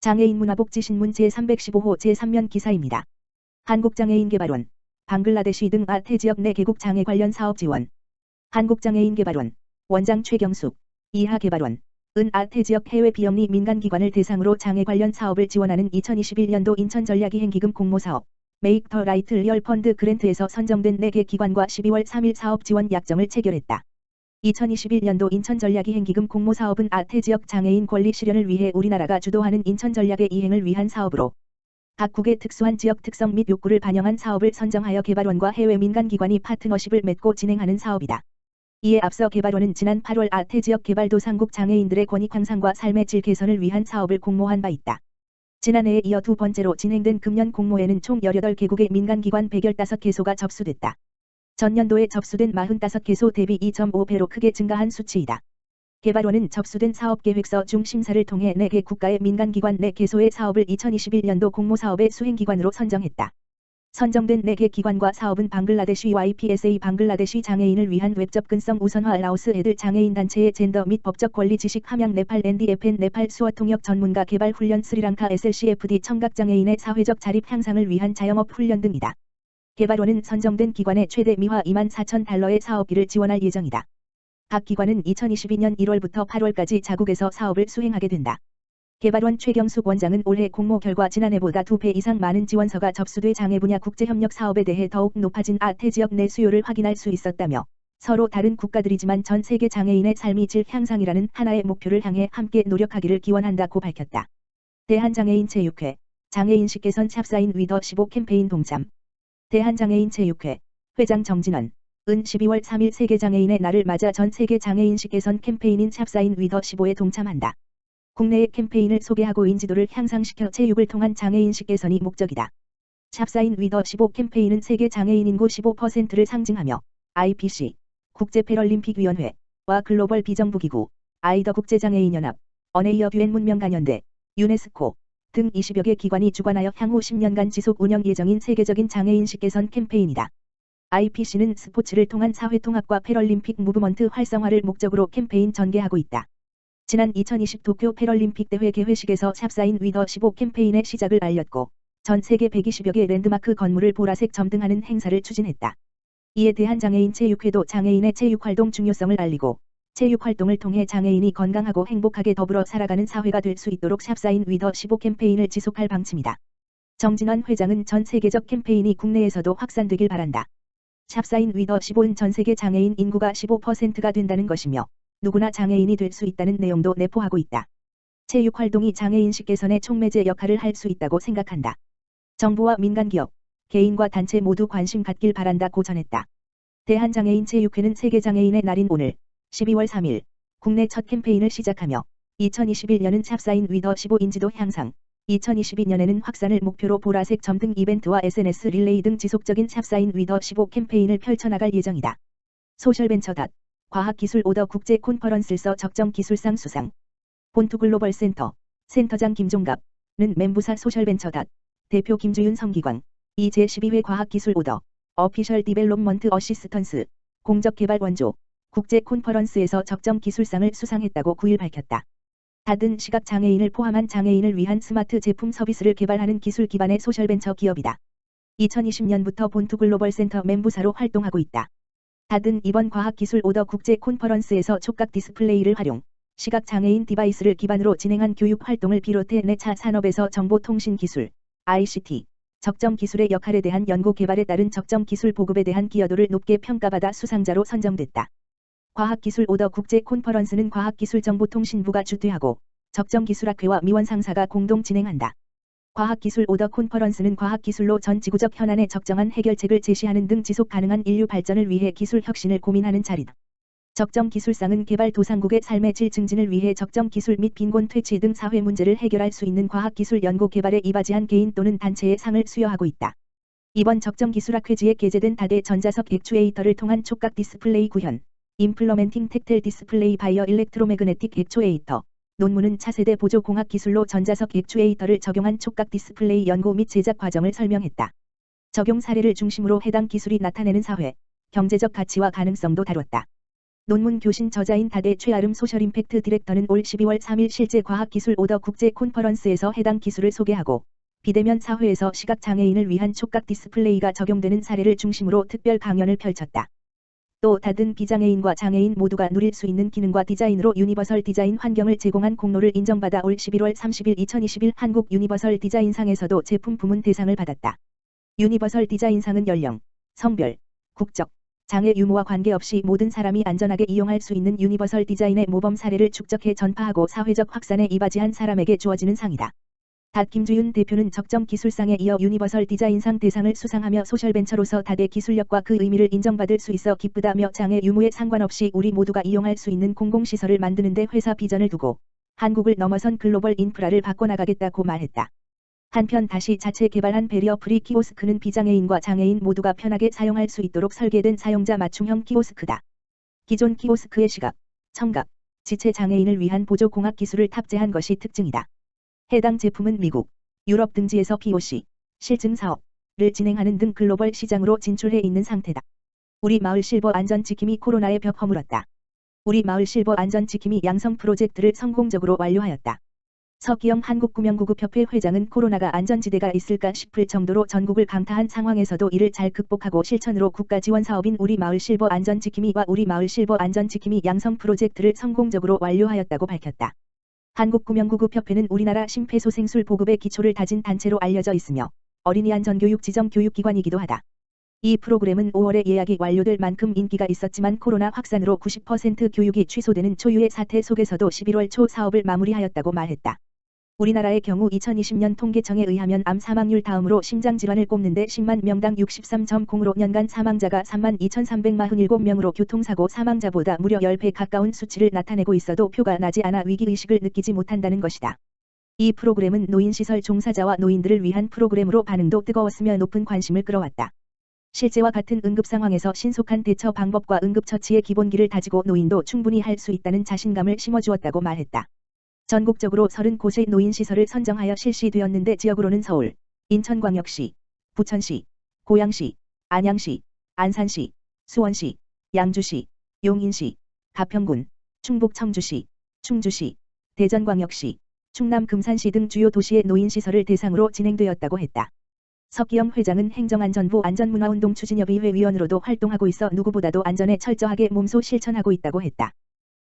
장애인 문화복지신문 제315호 제3면 기사입니다. 한국장애인개발원, 방글라데시 등 아태 지역 내 개국 장애 관련 사업 지원. 한국장애인개발원, 원장 최경숙, 이하개발원, 은 아태 지역 해외 비영리 민간기관을 대상으로 장애 관련 사업을 지원하는 2021년도 인천전략이행기금 공모사업 메이크 더 라이트 리얼 펀드 그랜트에서 선정된 4개 기관과 12월 3일 사업 지원 약정을 체결했다. 2021년도 인천전략이행기금 공모사업은 아태 지역 장애인 권리 실현을 위해 우리나라가 주도하는 인천전략의 이행을 위한 사업으로 각국의 특수한 지역 특성 및 욕구를 반영한 사업을 선정하여 개발원과 해외 민간기관이 파트너십을 맺고 진행하는 사업이다. 이에 앞서 개발원은 지난 8월 아태 지역 개발도상국 장애인들의 권익 향상과 삶의 질 개선을 위한 사업을 공모한 바 있다. 지난해에 이어 두 번째로 진행된 금년 공모에는 총 18개국의 민간기관 115개소가 접수됐다. 전년도에 접수된 45개소 대비 2.5배로 크게 증가한 수치이다. 개발원은 접수된 사업계획서 중 심사를 통해 4개 국가의 민간기관 4개소의 사업을 2021년도 공모사업의 수행기관으로 선정했다. 선정된 4개 기관과 사업은 방글라데시 YPSA 방글라데시 장애인을 위한 웹접근성 우선화 라오스 애들 장애인 단체의 젠더 및 법적 권리 지식 함양 네팔 NDFN 네팔 수어 통역 전문가 개발 훈련 스리랑카 SLCFD 청각장애인의 사회적 자립 향상을 위한 자영업 훈련 등이다. 개발원은 선정된 기관에 최대 미화 24,000달러의 사업비를 지원할 예정이다. 각 기관은 2022년 1월부터 8월까지 자국에서 사업을 수행하게 된다. 개발원 최경숙 원장은 올해 공모 결과 지난해보다 2배 이상 많은 지원서가 접수돼 장애 분야 국제협력 사업에 대해 더욱 높아진 아태 지역 내 수요를 확인할 수 있었다며 서로 다른 국가들이지만 전 세계 장애인의 삶의 질 향상이라는 하나의 목표를 향해 함께 노력하기를 기원한다고 밝혔다. 대한장애인체육회, 장애인식 개선 샵사인 위더 15 캠페인 동참. 대한장애인체육회, 회장 정진원, 은 12월 3일 세계장애인의 날을 맞아 전 세계 장애인식 개선 캠페인인 샵사인 위더 15에 동참한다. 국내의 캠페인을 소개하고 인지도를 향상시켜 체육을 통한 장애인식 개선이 목적이다. 샵사인 위더 15 캠페인은 세계 장애인 인구 15%를 상징하며 IPC, 국제패럴림픽위원회와 글로벌 비정부기구, 아이더 국제장애인연합, 언에이업 UN 문명가연대, 유네스코 등 20여 개 기관이 주관하여 향후 10년간 지속 운영 예정인 세계적인 장애인식 개선 캠페인이다. IPC는 스포츠를 통한 사회통합과 패럴림픽 무브먼트 활성화를 목적으로 캠페인 전개하고 있다. 지난 2020 도쿄 패럴림픽 대회 개회식에서 샵사인 위더 15 캠페인의 시작을 알렸고 전 세계 120여 개 랜드마크 건물을 보라색 점등하는 행사를 추진했다. 이에 대한장애인체육회도 장애인의 체육활동 중요성을 알리고 체육활동을 통해 장애인이 건강하고 행복하게 더불어 살아가는 사회가 될 수 있도록 샵사인 위더 15 캠페인을 지속할 방침이다. 정진원 회장은 전 세계적 캠페인이 국내에서도 확산되길 바란다. 샵사인 위더 15는 전 세계 장애인 인구가 15%가 된다는 것이며 누구나 장애인이 될 수 있다는 내용도 내포하고 있다. 체육활동이 장애인식 개선에 촉매제 역할을 할 수 있다고 생각한다. 정부와 민간기업, 개인과 단체 모두 관심 갖길 바란다고 전했다. 대한장애인체육회는 세계장애인의 날인 오늘 12월 3일 국내 첫 캠페인을 시작하며 2021년은 샵사인 위더 15 인지도 향상, 2022년에는 확산을 목표로 보라색 점등 이벤트와 SNS 릴레이 등 지속적인 샵사인 위더 15 캠페인을 펼쳐나갈 예정이다. 소셜벤처 과학기술 오더 국제 콘퍼런스에서 적정 기술상 수상. 본투글로벌 센터, 센터장 김종갑는 멘부사 소셜벤처 대표 김주윤 성기광, 이 제12회 과학기술 오더, 어피셜 디벨롭먼트 어시스턴스, 공적개발 원조, 국제 콘퍼런스에서 적정 기술상을 수상했다고 9일 밝혔다. 닷은 시각장애인을 포함한 장애인을 위한 스마트 제품 서비스를 개발하는 기술 기반의 소셜벤처 기업이다. 2020년부터 본투글로벌 센터 멘부사로 활동하고 있다. 닷은 이번 과학기술 오더 국제 콘퍼런스에서 촉각 디스플레이를 활용, 시각장애인 디바이스를 기반으로 진행한 교육 활동을 비롯해 내차 산업에서 정보통신기술, ICT, 적정 기술의 역할에 대한 연구 개발에 따른 적정 기술 보급에 대한 기여도를 높게 평가받아 수상자로 선정됐다. 과학기술 오더 국제 콘퍼런스는 과학기술정보통신부가 주최하고 적정기술학회와 미원상사가 공동 진행한다. 과학기술 오더 콘퍼런스는 과학기술로 전 지구적 현안에 적정한 해결책을 제시하는 등 지속 가능한 인류 발전을 위해 기술 혁신을 고민하는 자리다. 적정기술상은 개발도상국의 삶의 질 증진을 위해 적정기술 및 빈곤 퇴치 등 사회 문제를 해결할 수 있는 과학기술 연구 개발에 이바지한 개인 또는 단체의 상을 수여하고 있다. 이번 적정기술학회지에 게재된 닷의 전자석 액추에이터를 통한 촉각 디스플레이 구현, 임플러멘팅 텍텔 디스플레이 바이어 일렉트로매그네틱 액추에이터, 논문은 차세대 보조공학 기술로 전자석 액추에이터를 적용한 촉각 디스플레이 연구 및 제작 과정을 설명했다. 적용 사례를 중심으로 해당 기술이 나타내는 사회, 경제적 가치와 가능성도 다뤘다. 논문 교신 저자인 다대 최아름 소셜임팩트 디렉터는 올 12월 3일 실제과학기술 오더 국제 콘퍼런스에서 해당 기술을 소개하고 비대면 사회에서 시각장애인을 위한 촉각 디스플레이가 적용되는 사례를 중심으로 특별 강연을 펼쳤다. 또 다른 비장애인과 장애인 모두가 누릴 수 있는 기능과 디자인으로 유니버설 디자인 환경을 제공한 공로를 인정받아 올 11월 30일 2021 한국 유니버설 디자인상에서도 제품 부문 대상을 받았다. 유니버설 디자인상은 연령, 성별, 국적, 장애 유무와 관계없이 모든 사람이 안전하게 이용할 수 있는 유니버설 디자인의 모범 사례를 축적해 전파하고 사회적 확산에 이바지한 사람에게 주어지는 상이다. 김주윤 대표는 적정 기술상에 이어 유니버설 디자인상 대상을 수상하며 소셜벤처로서 다대 기술력과 그 의미를 인정받을 수 있어 기쁘다며 장애 유무에 상관없이 우리 모두가 이용할 수 있는 공공시설을 만드는 데 회사 비전을 두고 한국을 넘어선 글로벌 인프라를 바꿔나가겠다고 말했다. 한편 다시 자체 개발한 베리어 프리 키오스크는 비장애인과 장애인 모두가 편하게 사용할 수 있도록 설계된 사용자 맞춤형 키오스크다. 기존 키오스크의 시각, 청각, 지체 장애인을 위한 보조 공학 기술을 탑재한 것이 특징이다. 해당 제품은 미국, 유럽 등지에서 POC, 실증 사업을 진행하는 등 글로벌 시장으로 진출해 있는 상태다. 우리 마을 실버 안전지킴이 코로나의 벽 허물었다. 우리 마을 실버 안전지킴이 양성 프로젝트를 성공적으로 완료하였다. 서기영 한국구명구급협회 회장은 코로나가 안전지대가 있을까 싶을 정도로 전국을 강타한 상황에서도 이를 잘 극복하고 실천으로 국가 지원 사업인 우리 마을 실버 안전지킴이와 우리 마을 실버 안전지킴이 양성 프로젝트를 성공적으로 완료하였다고 밝혔다. 한국구명구급협회는 우리나라 심폐소생술 보급의 기초를 다진 단체로 알려져 있으며 어린이 안전교육 지정 교육기관이기도 하다. 이 프로그램은 5월에 예약이 완료될 만큼 인기가 있었지만 코로나 확산으로 90% 교육이 취소되는 초유의 사태 속에서도 11월 초 사업을 마무리하였다고 말했다. 우리나라의 경우 2020년 통계청에 의하면 암 사망률 다음으로 심장질환을 꼽는데 10만 명당 63.0으로 연간 사망자가 32,347명으로 교통사고 사망자보다 무려 10배 가까운 수치를 나타내고 있어도 표가 나지 않아 위기의식을 느끼지 못한다는 것이다. 이 프로그램은 노인시설 종사자와 노인들을 위한 프로그램으로 반응도 뜨거웠으며 높은 관심을 끌어왔다. 실제와 같은 응급상황에서 신속한 대처 방법과 응급처치의 기본기를 다지고 노인도 충분히 할 수 있다는 자신감을 심어주었다고 말했다. 전국적으로 30곳의 노인시설을 선정하여 실시되었는데 지역으로는 서울, 인천광역시, 부천시, 고양시, 안양시, 안산시, 수원시, 양주시, 용인시, 가평군, 충북 청주시, 충주시, 대전광역시, 충남 금산시 등 주요 도시의 노인시설을 대상으로 진행되었다고 했다. 석기영 회장은 행정안전부 안전문화운동 추진협의회 위원으로도 활동하고 있어 누구보다도 안전에 철저하게 몸소 실천하고 있다고 했다.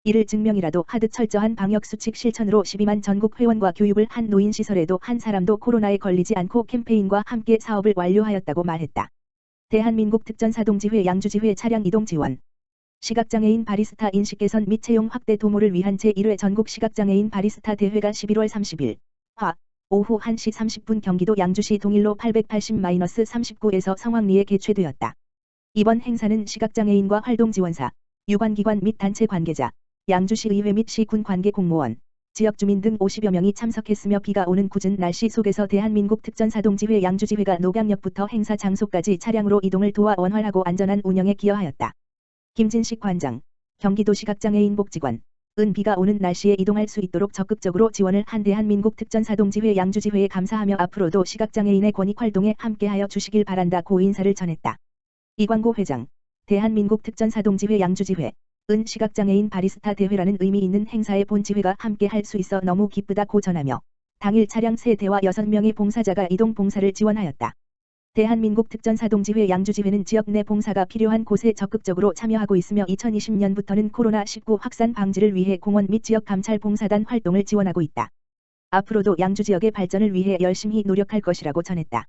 이를 증명이라도 하듯 철저한 방역수칙 실천으로 12만 전국 회원과 교육을 한 노인시설에도 한 사람도 코로나에 걸리지 않고 캠페인과 함께 사업을 완료하였다고 말했다. 대한민국 특전사동지회 양주지회 차량 이동 지원. 시각장애인 바리스타 인식 개선 및 채용 확대 도모를 위한 제1회 전국 시각장애인 바리스타 대회가 11월 30일 오후 1시 30분 경기도 양주시 동일로 880-39에서 성황리에 개최되었다. 이번 행사는 시각장애인과 활동지원사, 유관기관 및 단체 관계자, 양주시의회 및 시군 관계 공무원, 지역주민 등 50여 명이 참석했으며 비가 오는 궂은 날씨 속에서 대한민국 특전사동지회 양주지회가 녹양역부터 행사 장소까지 차량으로 이동을 도와 원활하고 안전한 운영에 기여하였다. 김진식 관장, 경기도 시각장애인 복지관, 비가 오는 날씨에 이동할 수 있도록 적극적으로 지원을 한 대한민국 특전사동지회 양주지회에 감사하며 앞으로도 시각장애인의 권익활동에 함께하여 주시길 바란다고 인사를 전했다. 이광고 회장, 대한민국 특전사동지회 양주지회, 시각장애인 바리스타 대회라는 의미 있는 행사에 본지회가 함께 할 수 있어 너무 기쁘다고 전하며 당일 차량 3대와 6명의 봉사자가 이동 봉사를 지원하였다. 대한민국 특전사동지회 양주지회는 지역 내 봉사가 필요한 곳에 적극적으로 참여하고 있으며 2020년부터는 코로나19 확산 방지를 위해 공원 및 지역 감찰 봉사단 활동을 지원하고 있다. 앞으로도 양주 지역의 발전을 위해 열심히 노력할 것이라고 전했다.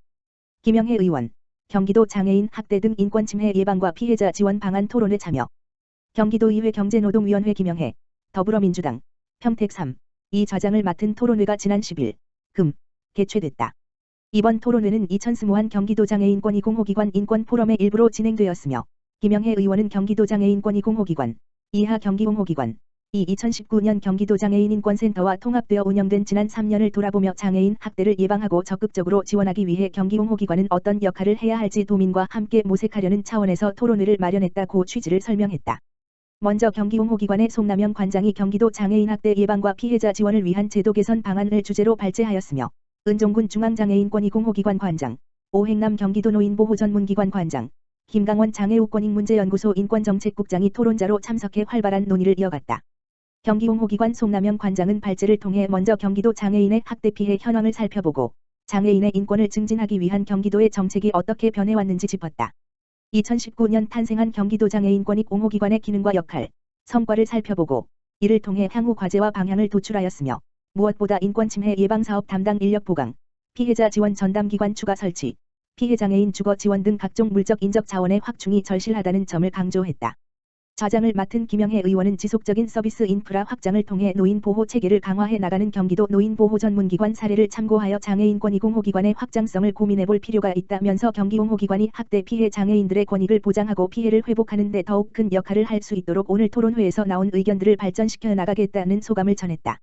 김영혜 의원, 경기도 장애인 학대 등 인권침해 예방과 피해자 지원 방안 토론회 참여. 경기도의회 경제노동위원회 김영혜, 더불어민주당, 평택 3, 2 좌장을 맡은 토론회가 지난 10일, 금, 개최됐다. 이번 토론회는 2020 경기도 장애인권익공호기관 인권포럼의 일부로 진행되었으며 김영혜 의원은 경기도 장애인권익공호기관, 이하 경기공호기관, 2019년 경기도 장애인인권센터와 통합되어 운영된 지난 3년을 돌아보며 장애인 학대를 예방하고 적극적으로 지원하기 위해 경기공호기관은 어떤 역할을 해야 할지 도민과 함께 모색하려는 차원에서 토론회를 마련했다고 취지를 설명했다. 먼저 경기공호기관의 송남영 관장이 경기도 장애인 학대 예방과 피해자 지원을 위한 제도 개선 방안을 주제로 발제하였으며 은종군 중앙장애인권익공호기관 관장, 오행남 경기도 노인보호전문기관 관장, 김강원 장애우권익문제연구소 인권정책국장이 토론자로 참석해 활발한 논의를 이어갔다. 경기옹호기관 송남영 관장은 발제를 통해 먼저 경기도 장애인의 학대 피해 현황을 살펴보고 장애인의 인권을 증진하기 위한 경기도의 정책이 어떻게 변해왔는지 짚었다. 2019년 탄생한 경기도 장애인권익옹호기관의 기능과 역할, 성과를 살펴보고 이를 통해 향후 과제와 방향을 도출하였으며 무엇보다 인권침해 예방사업 담당 인력 보강, 피해자 지원 전담기관 추가 설치, 피해장애인 주거 지원 등 각종 물적 인적 자원의 확충이 절실하다는 점을 강조했다. 좌장을 맡은 김영혜 의원은 지속적인 서비스 인프라 확장을 통해 노인 보호 체계를 강화해 나가는 경기도 노인보호 전문기관 사례를 참고하여 장애인권익옹호기관의 확장성을 고민해볼 필요가 있다면서 경기옹호기관이 학대 피해 장애인들의 권익을 보장하고 피해를 회복하는 데 더욱 큰 역할을 할 수 있도록 오늘 토론회에서 나온 의견들을 발전시켜 나가겠다는 소감을 전했다.